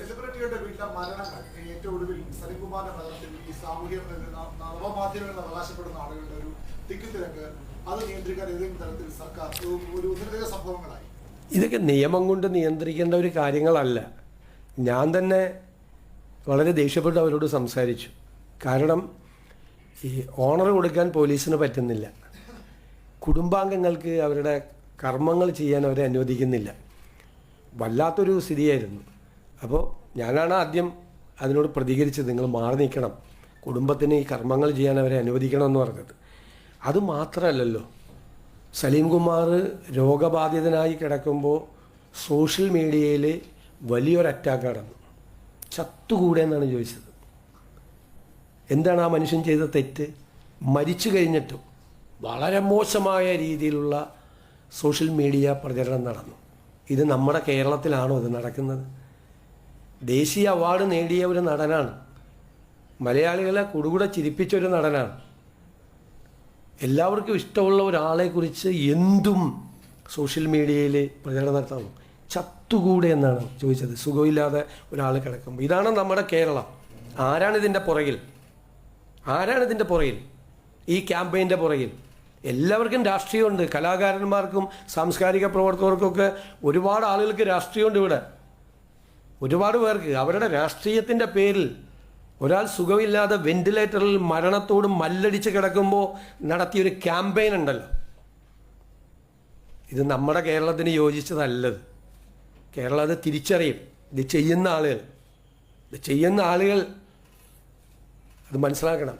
സെലിബ്രിറ്റിയുടെ വീട്ടിലെ മരണങ്ങൾ ഏറ്റവും ഒടുവിൽ സലിംകുമാറിന്റെ മരണത്തിൽ ഈ സാമൂഹ്യ നവമാധ്യമങ്ങൾ അവകാശപ്പെടുന്ന ആളുകളുടെ ഒരു തിക്കുതിരക്ക് അത് നിയന്ത്രിക്കാൻ ഏതെങ്കിലും തരത്തിൽ സർക്കാർ ഒരു ഉന്നത സംഭവങ്ങളായി. ഇതൊക്കെ നിയമം കൊണ്ട് നിയന്ത്രിക്കേണ്ട ഒരു കാര്യങ്ങളല്ല. ഞാൻ തന്നെ വളരെ ദേഷ്യപ്പെട്ട് അവരോട് സംസാരിച്ചു. കാരണം ഈ ഓണർ കൊടുക്കാൻ പോലീസിന് പറ്റുന്നില്ല, കുടുംബാംഗങ്ങൾക്ക് അവരുടെ കർമ്മങ്ങൾ ചെയ്യാൻ അവരെ അനുവദിക്കുന്നില്ല. വല്ലാത്തൊരു സ്ഥിതിയായിരുന്നു. അപ്പോൾ ഞാനാണ് ആദ്യം അതിനോട് പ്രതികരിച്ചത്, നിങ്ങൾ മാറി നിൽക്കണം, കുടുംബത്തിന് ഈ കർമ്മങ്ങൾ ചെയ്യാൻ അവരെ അനുവദിക്കണം എന്ന് പറഞ്ഞത്. അതുമാത്രമല്ലല്ലോ, സലീംകുമാർ രോഗബാധിതനായി കിടക്കുമ്പോൾ സോഷ്യൽ മീഡിയയിൽ വലിയൊരു അറ്റാക്ക് നടന്നു. ചത്തുകൂടെ എന്നാണ് ചോദിച്ചത്. എന്താണ് ആ മനുഷ്യൻ ചെയ്ത തെറ്റ്? മരിച്ചു കഴിഞ്ഞിട്ടും വളരെ മോശമായ രീതിയിലുള്ള സോഷ്യൽ മീഡിയ പ്രചരണം നടന്നു. ഇത് നമ്മുടെ കേരളത്തിലാണോ ഇത് നടക്കുന്നത്? ദേശീയ അവാർഡ് നേടിയ ഒരു നടനാണ്, മലയാളികളെ കുടുകൂടെ ചിരിപ്പിച്ച ഒരു നടനാണ്. എല്ലാവർക്കും ഇഷ്ടമുള്ള ഒരാളെക്കുറിച്ച് എന്തും സോഷ്യൽ മീഡിയയിൽ പ്രചരണം നടത്താമോ? ചത്തുകൂടെ എന്നാണ് ചോദിച്ചത്, സുഖമില്ലാതെ ഒരാൾ കിടക്കുമ്പോൾ. ഇതാണ് നമ്മുടെ കേരളം. ആരാണിതിൻ്റെ പുറകിൽ? ആരാണിതിൻ്റെ പുറകിൽ? ഈ ക്യാമ്പയിൻ്റെ പുറകിൽ എല്ലാവർക്കും രാഷ്ട്രീയമുണ്ട്. കലാകാരന്മാർക്കും സാംസ്കാരിക പ്രവർത്തകർക്കൊക്കെ ഒരുപാട് ആളുകൾക്ക് രാഷ്ട്രീയമുണ്ട് ഇവിടെ. ഒരുപാട് പേർക്ക് അവരുടെ രാഷ്ട്രീയത്തിൻ്റെ പേരിൽ ഒരാൾ സുഖമില്ലാതെ വെന്റിലേറ്ററിൽ മരണത്തോട് മല്ലടിച്ച് കിടക്കുമ്പോൾ നടത്തിയൊരു ക്യാമ്പയിൻ ഉണ്ടല്ലോ, ഇത് നമ്മുടെ കേരളത്തിന് യോജിച്ചതല്ലത്. കേരളം അത് തിരിച്ചറിയും. ഇത് ചെയ്യുന്ന ആളുകൾ അത് മനസ്സിലാക്കണം.